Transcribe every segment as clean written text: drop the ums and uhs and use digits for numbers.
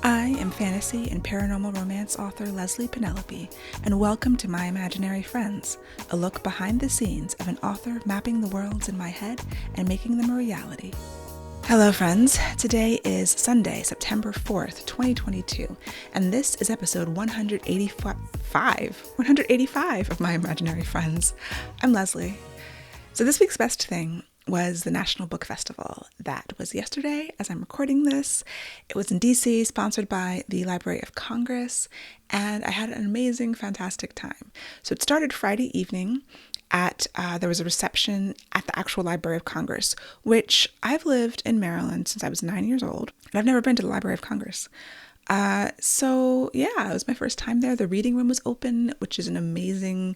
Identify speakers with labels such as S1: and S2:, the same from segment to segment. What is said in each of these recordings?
S1: I am fantasy and paranormal romance author Leslie Penelope, and welcome to My Imaginary Friends, a look behind the scenes of an author mapping the worlds in my head and making them a reality. Hello friends, today is Sunday, September 4th, 2022, and this is episode 185 of My Imaginary Friends. I'm Leslie. So this week's best thing was the National Book Festival. That was yesterday as I'm recording this. It was in DC, sponsored by the Library of Congress, and I had an amazing, fantastic time. So it started Friday evening at, there was a reception at the actual Library of Congress, which I've lived in Maryland since I was 9 years old, and I've never been to the Library of Congress. It was my first time there. The reading room was open, which is the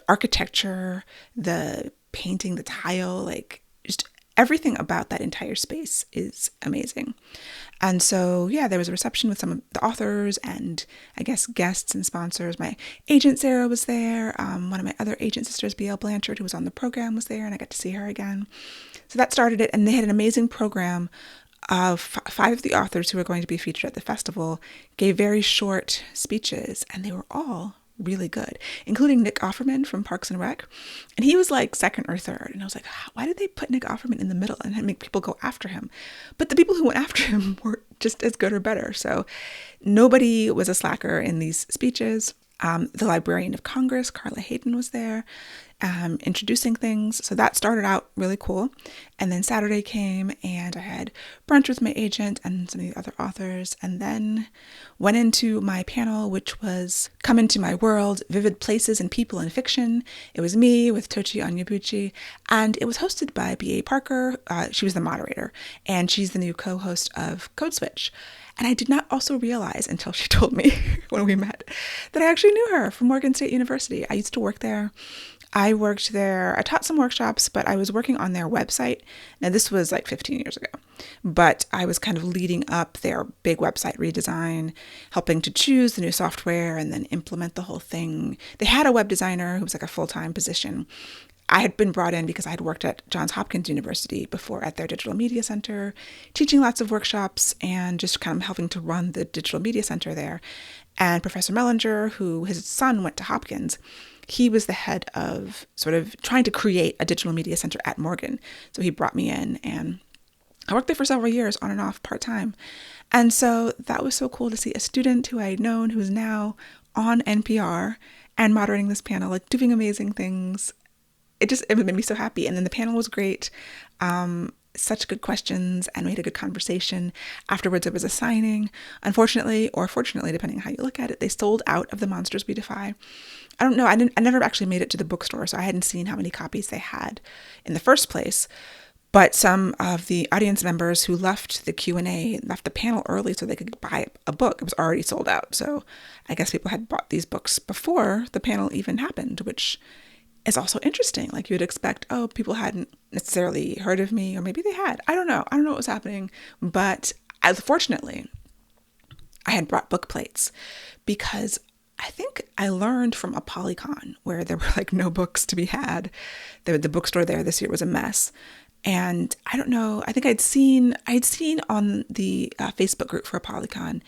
S1: architecture, the painting, the tile, just everything about that entire space is amazing. And so, there was a reception with some of the authors and I guess guests and sponsors. My agent Sarah was there. One of my other agent sisters, B.L. Blanchard, who was on the program, was there, and I got to see her again. So that started it, and they had an amazing program of five of the authors who were going to be featured at the festival gave very short speeches, and they were all really good, including Nick Offerman from Parks and Rec. And he was like second or third. And I was like, why did they put Nick Offerman in the middle and make people go after him? But the people who went after him were just as good or better. So nobody was a slacker in these speeches. The Librarian of Congress, Carla Hayden, was there introducing things. So that started out really cool. And then Saturday came and I had brunch with my agent and some of the other authors, and then went into my panel, which was Come Into My World, Vivid Places and People in Fiction. It was me with Tochi Onyebuchi, and it was hosted by B.A. Parker. She was the moderator, and she's the new co-host of Code Switch. And I did not also realize until she told me when we met that I actually knew her from Morgan State University. I used to work there. I worked there. I taught some workshops, but I was working on their website. Now, this was like 15 years ago, but I was kind of leading up their big website redesign, helping to choose the new software and then implement the whole thing. They had a web designer who was like a full-time position. I had been brought in because I had worked at Johns Hopkins University before at their digital media center, teaching lots of workshops and just kind of helping to run the digital media center there. And Professor Mellinger, who his son went to Hopkins, he was the head of sort of trying to create a digital media center at Morgan. So he brought me in, and I worked there for several years on and off part-time. And so that was so cool to see a student who I had known who is now on NPR and moderating this panel, like doing amazing things. It made me so happy. And then the panel was great. Such good questions, and we had a good conversation. Afterwards, there was a signing. Unfortunately, or fortunately, depending on how you look at it, they sold out of The Monsters We Defy. I don't know. I never actually made it to the bookstore, so I hadn't seen how many copies they had in the first place. But some of the audience members who left the Q&A left the panel early so they could buy a book. It was already sold out. So I guess people had bought these books before the panel even happened, which is also interesting. Like you would expect, people hadn't necessarily heard of me, or maybe they had. I don't know. I don't know what was happening. But fortunately, I had brought book plates because I think I learned from a Polycon where there were like no books to be had. The bookstore there this year was a mess. And I don't know, I think I'd seen on the Facebook group for a Polycon,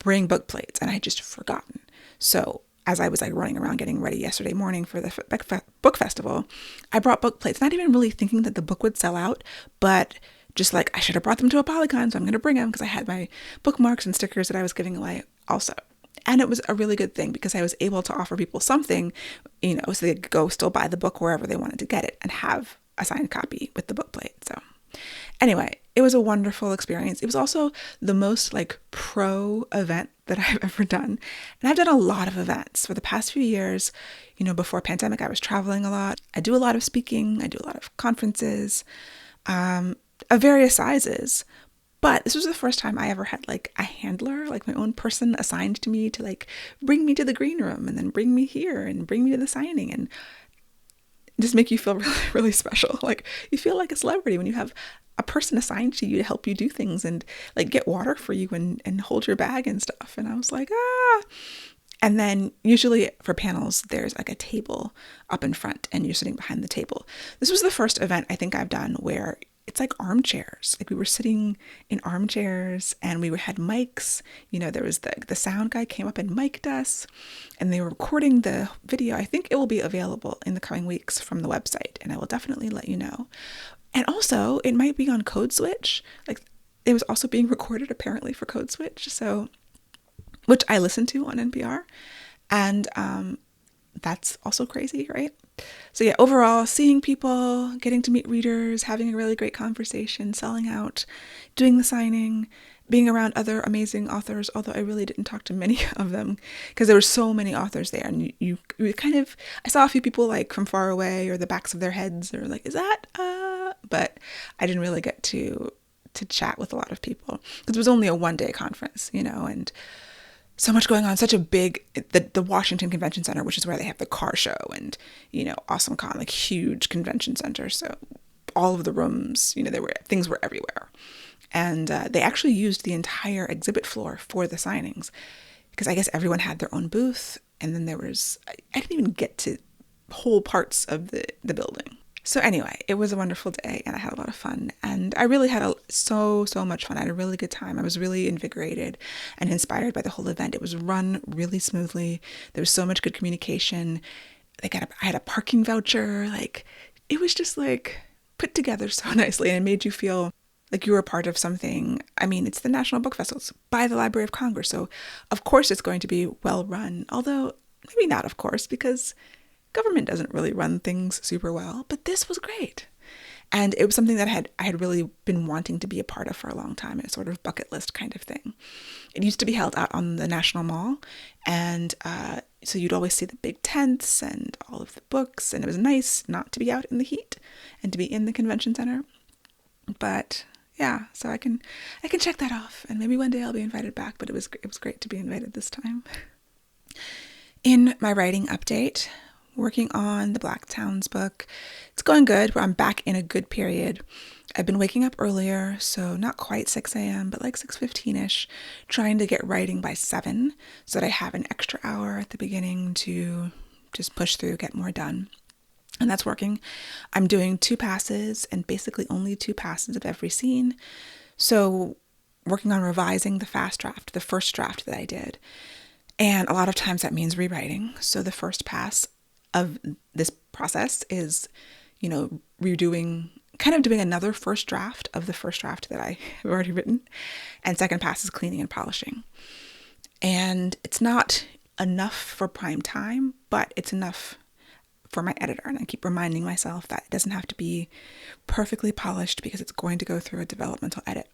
S1: bring book plates, and I had just forgotten. So as I was like running around getting ready yesterday morning for the book festival, I brought book plates, not even really thinking that the book would sell out, but just like I should have brought them to a Polycon, so I'm going to bring them because I had my bookmarks and stickers that I was giving away also. And it was a really good thing because I was able to offer people something, so they could go still buy the book wherever they wanted to get it and have a signed copy with the book plate. So anyway, it was a wonderful experience. It was also the most like pro event that I've ever done. And I've done a lot of events for the past few years. Before pandemic, I was traveling a lot. I do a lot of speaking. I do a lot of conferences of various sizes. But this was the first time I ever had like a handler, like my own person assigned to me to like bring me to the green room and then bring me here and bring me to the signing and just make you feel really, really special. Like you feel like a celebrity when you have a person assigned to you to help you do things and like get water for you and hold your bag and stuff. And I was like, And then usually for panels, there's like a table up in front and you're sitting behind the table. This was the first event I think I've done where it's like armchairs. Like we were sitting in armchairs and we had mics. There was the sound guy came up and mic'd us, and they were recording the video. I think it will be available in the coming weeks from the website, and I will definitely let you know. And also, it might be on Code Switch. Like, it was also being recorded apparently for Code Switch, so which I listen to on NPR, and that's also crazy, right? So yeah, overall, seeing people, getting to meet readers, having a really great conversation, selling out, doing the signing, being around other amazing authors, although I really didn't talk to many of them because there were so many authors there, and you kind of, I saw a few people like from far away or the backs of their heads or like, is that, but I didn't really get to chat with a lot of people because it was only a 1-day conference, and so much going on, such a big, the Washington Convention Center, which is where they have the car show and, Awesome Con, like huge convention center. So all of the rooms, things were everywhere. And they actually used the entire exhibit floor for the signings because I guess everyone had their own booth. And then there was, I didn't even get to whole parts of the building. So anyway, it was a wonderful day and I had a lot of fun, and I really had so much fun. I had a really good time. I was really invigorated and inspired by the whole event. It was run really smoothly. There was so much good communication. I had a parking voucher. Like, it was just like put together so nicely, and it made you feel like you were a part of something. I mean, it's the National Book Festival. It's by the Library of Congress. So of course it's going to be well run, although maybe not, of course, because government doesn't really run things super well, but this was great. And it was something that I had really been wanting to be a part of for a long time. It's sort of bucket list kind of thing. It used to be held out on the National Mall, and so you'd always see the big tents and all of the books, and it was nice not to be out in the heat and to be in the convention center. But yeah, so I can check that off, and maybe one day I'll be invited back, but it was great to be invited this time. In my writing update, working on the Black Towns book. It's going good. I'm back in a good period. I've been waking up earlier, so not quite 6 a.m., but like 6:15-ish, trying to get writing by 7 so that I have an extra hour at the beginning to just push through, get more done. And that's working. I'm doing 2 passes and basically only 2 passes of every scene. So working on revising the fast draft, the first draft that I did. And a lot of times that means rewriting. So the first pass of this process is, redoing, kind of doing another first draft of the first draft that I have already written. And second pass is cleaning and polishing. And it's not enough for prime time, but it's enough for my editor. And I keep reminding myself that it doesn't have to be perfectly polished because it's going to go through a developmental edit.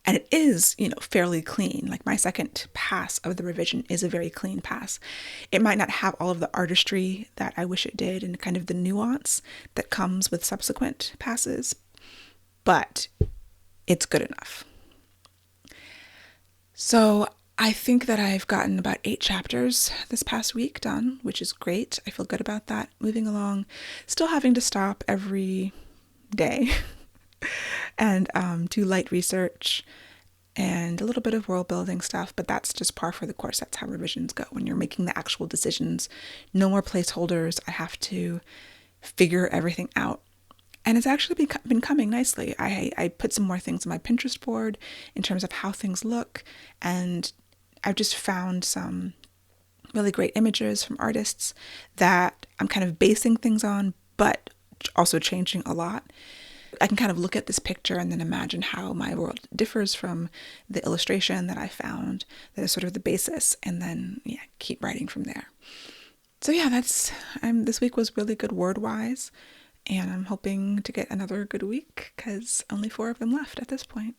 S1: And it is, fairly clean. Like, my second pass of the revision is a very clean pass. It might not have all of the artistry that I wish it did and kind of the nuance that comes with subsequent passes, but it's good enough. So I think that I've gotten about 8 chapters this past week done, which is great. I feel good about that. Moving along, still having to stop every day and do light research and a little bit of world building stuff, but that's just par for the course. That's how revisions go. When you're making the actual decisions, no more placeholders. I have to figure everything out. And it's actually been coming nicely. I put some more things on my Pinterest board in terms of how things look, and I've just found some really great images from artists that I'm kind of basing things on, but also changing a lot. I can kind of look at this picture and then imagine how my world differs from the illustration that I found that is sort of the basis, and then keep writing from there. So this week was really good word-wise, and I'm hoping to get another good week because only 4 of them left at this point.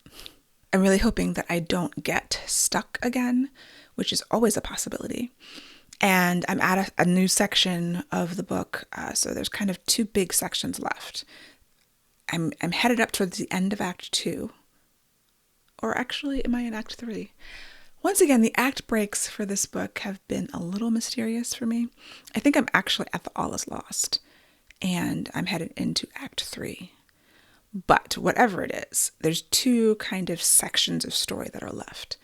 S1: I'm really hoping that I don't get stuck again, which is always a possibility. And I'm at a new section of the book, so there's kind of 2 big sections left. I'm headed up towards the end of Act 2. Or actually, am I in Act 3? Once again, the act breaks for this book have been a little mysterious for me. I think I'm actually at the All Is Lost, and I'm headed into Act 3. But whatever it is, there's 2 kind of sections of story that are left.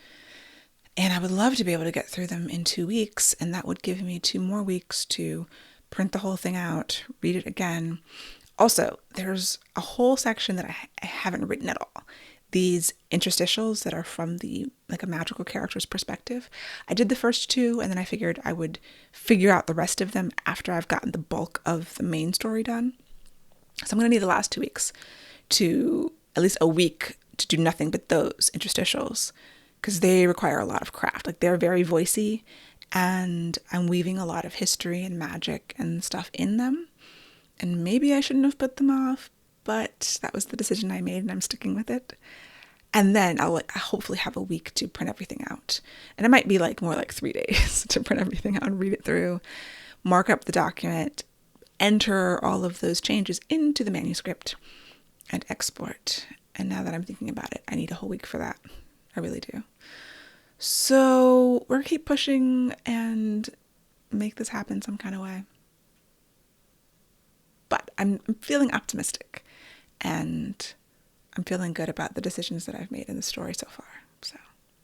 S1: And I would love to be able to get through them in 2 weeks, and that would give me 2 more weeks to print the whole thing out, read it again, Also, there's a whole section that I haven't written at all. These interstitials that are from the like a magical character's perspective. I did the first two, and then I figured I would figure out the rest of them after I've gotten the bulk of the main story done. So I'm going to need the last 2 weeks to, at least a week, to do nothing but those interstitials, because they require a lot of craft. Like, they're very voicey, and I'm weaving a lot of history and magic and stuff in them. And maybe I shouldn't have put them off, but that was the decision I made, and I'm sticking with it. And then I'll hopefully have a week to print everything out. And it might be like more like 3 days to print everything out and read it through, mark up the document, enter all of those changes into the manuscript, and export. And now that I'm thinking about it, I need a whole week for that. I really do. So we're gonna keep pushing and make this happen some kind of way. But I'm feeling optimistic, and I'm feeling good about the decisions that I've made in the story so far. So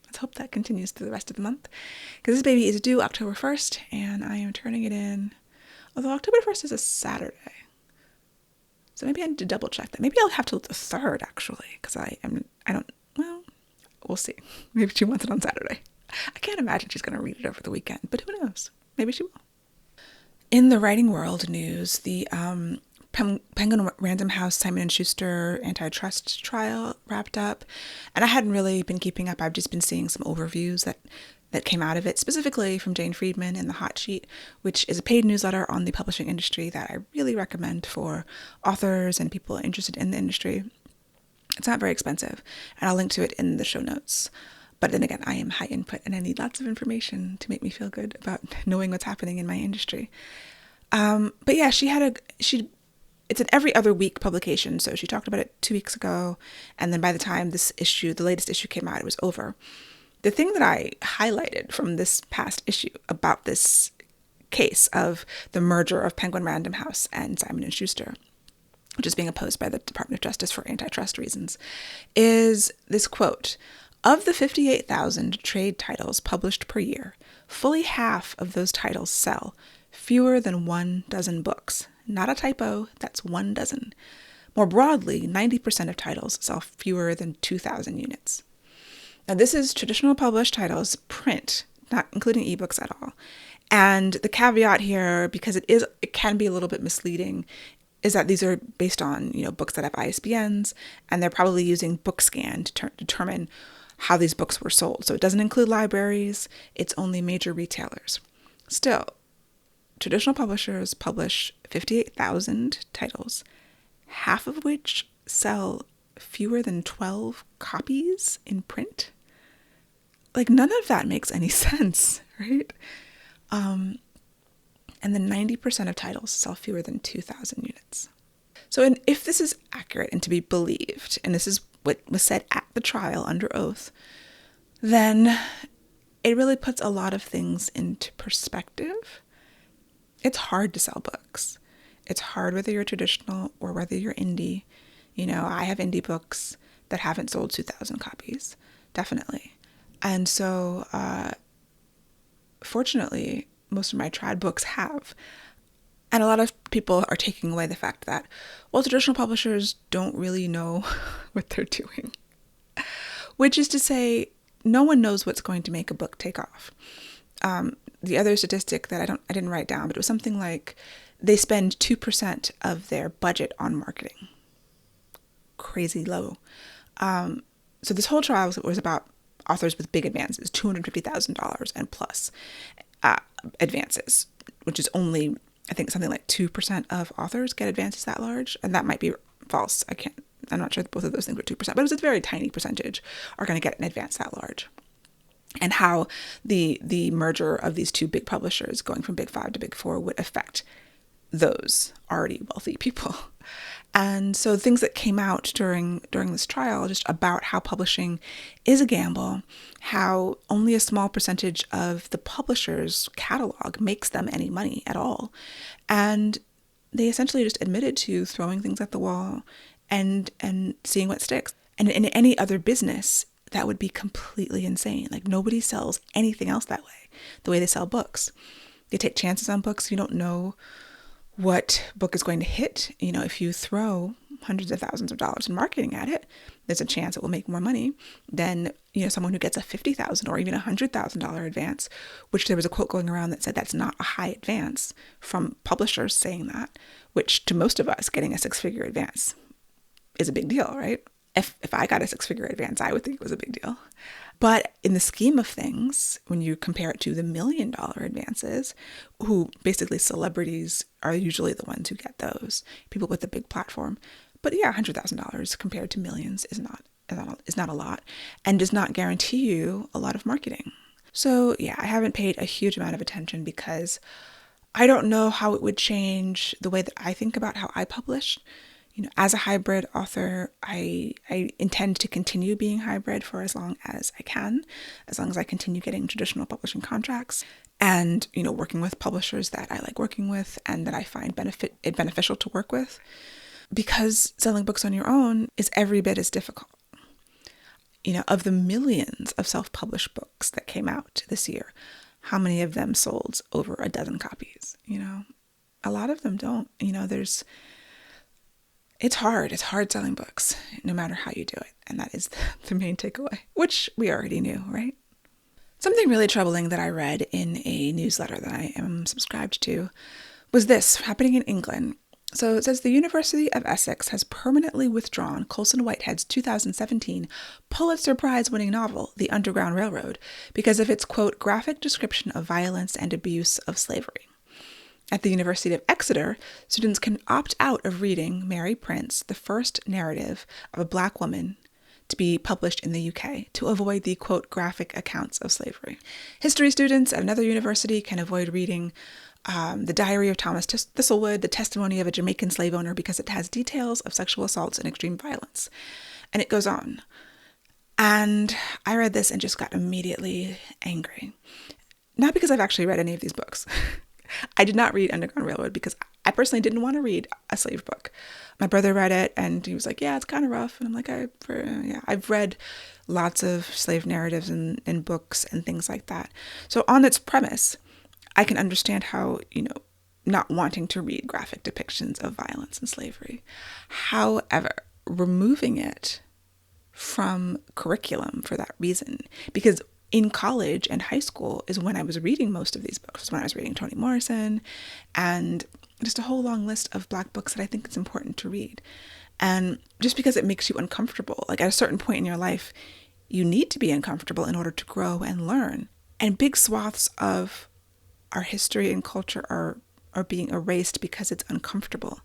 S1: let's hope that continues through the rest of the month, because this baby is due October 1st, and I am turning it in. Although October 1st is a Saturday. So maybe I need to double check that. Maybe I'll have till the 3rd, actually, because well, we'll see. Maybe she wants it on Saturday. I can't imagine she's going to read it over the weekend, but who knows? Maybe she will. In the writing world news, the Penguin Random House Simon & Schuster antitrust trial wrapped up, and I hadn't really been keeping up. I've just been seeing some overviews that came out of it, specifically from Jane Friedman in the Hot Sheet, which is a paid newsletter on the publishing industry that I really recommend for authors and people interested in the industry. It's not very expensive, and I'll link to it in the show notes. But then again, I am high input, and I need lots of information to make me feel good about knowing what's happening in my industry. But yeah, it's an every other week publication, so she talked about it 2 weeks ago, and then by the time the latest issue came out, it was over. The thing that I highlighted from this past issue about this case of the merger of Penguin Random House and Simon & Schuster, which is being opposed by the Department of Justice for antitrust reasons, is this quote: "Of the 58,000 trade titles published per year, fully half of those titles sell fewer than 1 dozen books." Not a typo, that's 1 dozen. More broadly, 90% of titles sell fewer than 2,000 units. Now, this is traditional published titles, print, not including ebooks at all. And the caveat here, because it can be a little bit misleading, is that these are based on, books that have ISBNs, and they're probably using BookScan to determine how these books were sold. So it doesn't include libraries, it's only major retailers. Still, traditional publishers publish 58,000 titles, half of which sell fewer than 12 copies in print. Like, none of that makes any sense, right? And then 90% of titles sell fewer than 2,000 units. So if this is accurate and to be believed, and this is what was said at the trial under oath, then it really puts a lot of things into perspective. It's hard to sell books. It's hard whether you're traditional or whether you're indie. I have indie books that haven't sold 2,000 copies, definitely. And so, fortunately, most of my trad books have. And a lot of people are taking away the fact that, well, traditional publishers don't really know what they're doing. Which is to say, no one knows what's going to make a book take off. The other statistic that I didn't write down, but it was something like they spend 2% of their budget on marketing. Crazy low. So this whole trial was about authors with big advances, $250,000 and plus advances, which is only, I think, something like 2% of authors get advances that large. And that might be false. I'm not sure that both of those things were 2%, but it was a very tiny percentage are going to get an advance that large. And how the merger of these two big publishers going from Big Five to Big Four would affect those already wealthy people. And so things that came out during this trial, just about how publishing is a gamble, how only a small percentage of the publisher's catalog makes them any money at all. And they essentially just admitted to throwing things at the wall and seeing what sticks. And in any other business, that would be completely insane. Like, nobody sells anything else that way, the way they sell books. They take chances on books. You don't know what book is going to hit. You know, if you throw hundreds of thousands of dollars in marketing at it, there's a chance it will make more money than, you know, someone who gets a $50,000 or even $100,000 advance, which there was a quote going around that said that's not a high advance from publishers saying that, which to most of us, getting a six-figure advance is a big deal, right? If I got a six-figure advance, I would think it was a big deal. But in the scheme of things, when you compare it to the $1 million advances, who basically celebrities are usually the ones who get those, people with a big platform. But yeah, $100,000 compared to millions is not a lot, and does not guarantee you a lot of marketing. So yeah, I haven't paid a huge amount of attention because I don't know how it would change the way that I think about how I publish. You know, as a hybrid author, I intend to continue being hybrid for as long as I can, as long as I continue getting traditional publishing contracts and, you know, working with publishers that I like working with and that I find beneficial to work with, because selling books on your own is every bit as difficult. You know, of the millions of self-published books that came out this year, how many of them sold over a dozen copies? You know, a lot of them don't. You know, it's hard. It's hard selling books, no matter how you do it. And that is the main takeaway, which we already knew, right? Something really troubling that I read in a newsletter that I am subscribed to was this, happening in England. So it says the University of Essex has permanently withdrawn Colson Whitehead's 2017 Pulitzer Prize-winning novel, The Underground Railroad, because of its, quote, graphic description of violence and abuse of slavery. At the University of Exeter, students can opt out of reading Mary Prince, the first narrative of a Black woman to be published in the UK, to avoid the, quote, graphic accounts of slavery. History students at another university can avoid reading The Diary of Thomas Thistlewood, the testimony of a Jamaican slave owner, because it has details of sexual assaults and extreme violence. And it goes on. And I read this and just got immediately angry. Not because I've actually read any of these books. I did not read Underground Railroad because I personally didn't want to read a slave book. My brother read it and he was like, yeah, it's kind of rough. And I'm like, I've read lots of slave narratives and books and things like that. So on its premise, I can understand how, you know, not wanting to read graphic depictions of violence and slavery. However, removing it from curriculum for that reason, because in college and high school is when I was reading most of these books, when I was reading Toni Morrison and just a whole long list of Black books that I think it's important to read. And just because it makes you uncomfortable, like at a certain point in your life, you need to be uncomfortable in order to grow and learn. And big swaths of our history and culture are being erased because it's uncomfortable.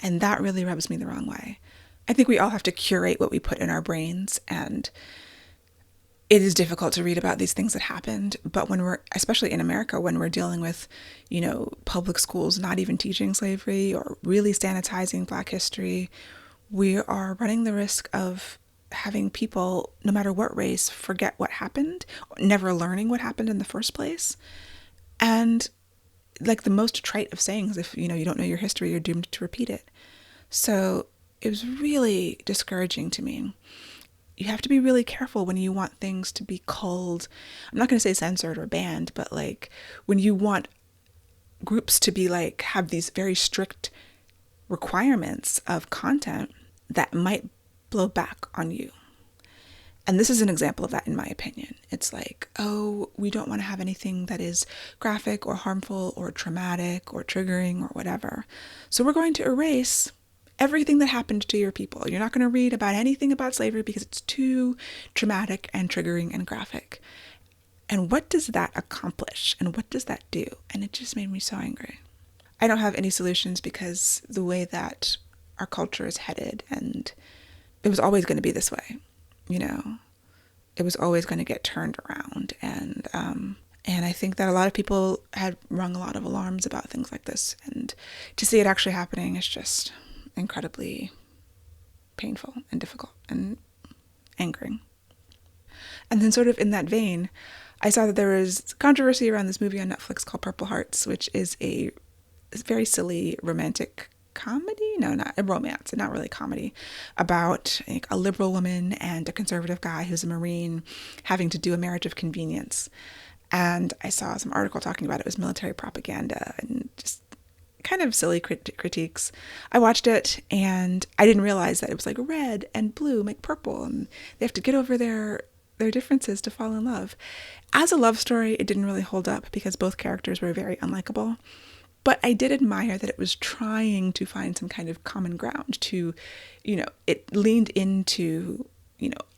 S1: And that really rubs me the wrong way. I think we all have to curate what we put in our brains, and it is difficult to read about these things that happened, but when we're, especially in America, when we're dealing with, you know, public schools not even teaching slavery or really sanitizing Black history, we are running the risk of having people, no matter what race, forget what happened, never learning what happened in the first place. And like the most trite of sayings, if, you know, you don't know your history, you're doomed to repeat it. So it was really discouraging to me. You have to be really careful when you want things to be called, I'm not going to say censored or banned, but like when you want groups to be like, have these very strict requirements of content that might blow back on you. And this is an example of that, in my opinion. It's like, oh, we don't want to have anything that is graphic or harmful or traumatic or triggering or whatever. So we're going to erase everything that happened to your people. You're not going to read about anything about slavery because it's too traumatic and triggering and graphic. And what does that accomplish? And what does that do? And it just made me so angry. I don't have any solutions because the way that our culture is headed, and it was always going to be this way, you know, it was always going to get turned around. And I think that a lot of people had rung a lot of alarms about things like this. And to see it actually happening is just incredibly painful and difficult and angering. And then sort of in that vein, I saw that there was controversy around this movie on Netflix called Purple Hearts, which is a very silly romantic comedy. No, not a romance, not really comedy, about like, a liberal woman and a conservative guy who's a Marine having to do a marriage of convenience. And I saw some article talking about it was military propaganda, and just kind of silly critiques. I watched it and I didn't realize that it was like red and blue make purple, and they have to get over their differences to fall in love. As a love story, it didn't really hold up because both characters were very unlikable. But I did admire that it was trying to find some kind of common ground to, it leaned into,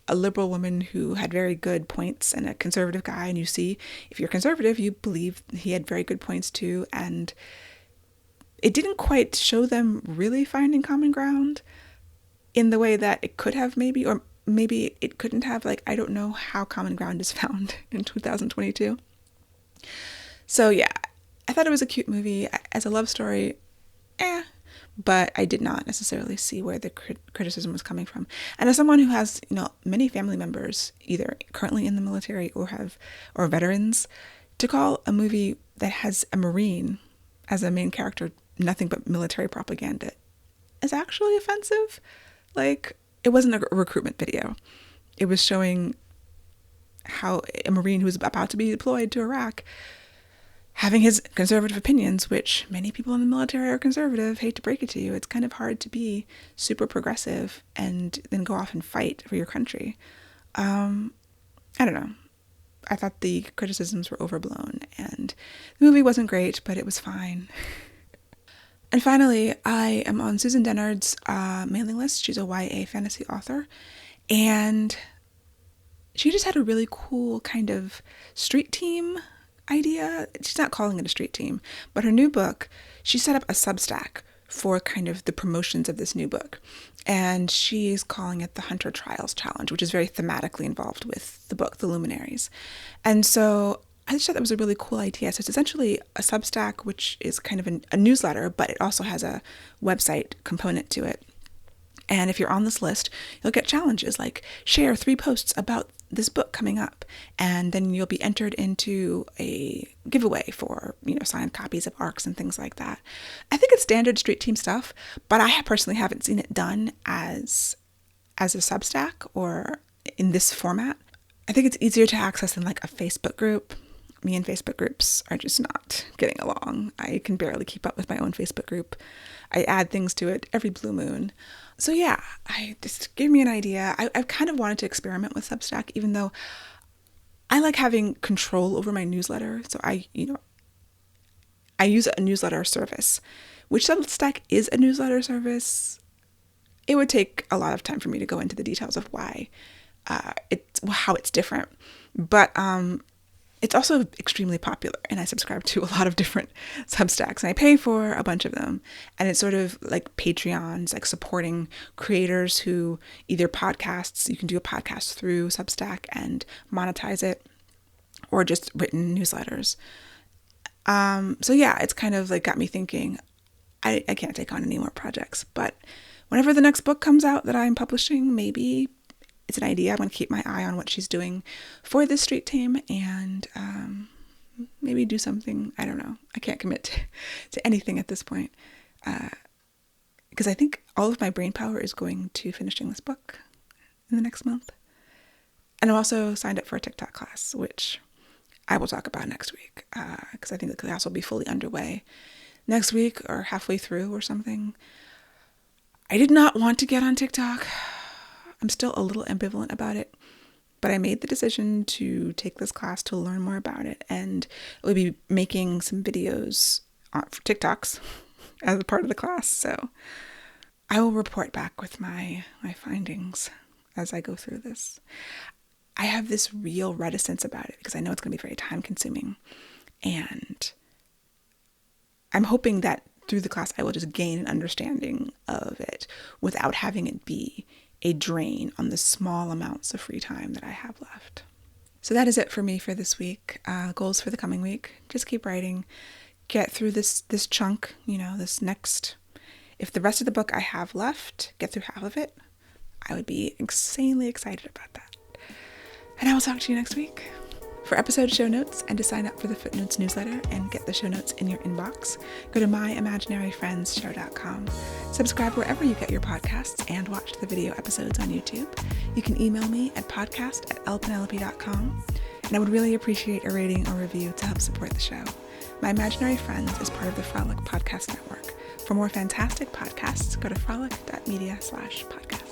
S1: a liberal woman who had very good points and a conservative guy. And you see, if you're conservative, you believe he had very good points too. And it didn't quite show them really finding common ground in the way that it could have maybe, or maybe it couldn't have. Like, I don't know how common ground is found in 2022. So yeah, I thought it was a cute movie. As a love story, but I did not necessarily see where the criticism was coming from. And as someone who has, many family members either currently in the military or veterans, to call a movie that has a Marine as a main character nothing but military propaganda is actually offensive. Like, it wasn't a recruitment video. It was showing how a Marine who was about to be deployed to Iraq having his conservative opinions, which many people in the military are conservative, hate to break it to you. It's kind of hard to be super progressive and then go off and fight for your country. I don't know. I thought the criticisms were overblown, and the movie wasn't great, but it was fine. And finally, I am on Susan Dennard's mailing list. She's a YA fantasy author, and she just had a really cool kind of street team idea. She's not calling it a street team, but her new book, she set up a Substack for kind of the promotions of this new book. And she's calling it the Hunter Trials Challenge, which is very thematically involved with the book, The Luminaries. And so I just thought that was a really cool idea. So it's essentially a Substack, which is kind of a newsletter, but it also has a website component to it. And if you're on this list, you'll get challenges like share 3 posts about this book coming up, and then you'll be entered into a giveaway for, signed copies of ARCs and things like that. I think it's standard street team stuff, but I personally haven't seen it done as a Substack or in this format. I think it's easier to access than like a Facebook group. Me and Facebook groups are just not getting along. I can barely keep up with my own Facebook group. I add things to it every blue moon. So yeah, I just gave me an idea. I've kind of wanted to experiment with Substack, even though I like having control over my newsletter. So I use a newsletter service, which Substack is a newsletter service. It would take a lot of time for me to go into the details of why how it's different. But it's also extremely popular, and I subscribe to a lot of different Substacks, and I pay for a bunch of them. And it's sort of like Patreons, like supporting creators who either podcasts, you can do a podcast through Substack and monetize it, or just written newsletters. So yeah, it's kind of like got me thinking, I can't take on any more projects, but whenever the next book comes out that I'm publishing, maybe it's an idea. I'm going to keep my eye on what she's doing for this street team and maybe do something. I don't know. I can't commit to anything at this point because I think all of my brain power is going to finishing this book in the next month. And I'm also signed up for a TikTok class, which I will talk about next week because I think the class will be fully underway next week or halfway through or something. I did not want to get on TikTok. I'm still a little ambivalent about it, but I made the decision to take this class to learn more about it, and we'll be making some videos for TikToks as a part of the class. So I will report back with my findings as I go through this. I have this real reticence about it because I know it's going to be very time consuming, and I'm hoping that through the class I will just gain an understanding of it without having it be a drain on the small amounts of free time that I have left. So that is it for me for this week. Goals for the coming week. Just keep writing. Get through this chunk, this next. If the rest of the book I have left, get through half of it, I would be insanely excited about that. And I will talk to you next week. For episode show notes and to sign up for the Footnotes newsletter and get the show notes in your inbox, go to myimaginaryfriendsshow.com. Subscribe wherever you get your podcasts and watch the video episodes on YouTube. You can email me at podcast@lpenelope.com. And I would really appreciate a rating or review to help support the show. My Imaginary Friends is part of the Frolic Podcast Network. For more fantastic podcasts, go to frolic.media/podcast.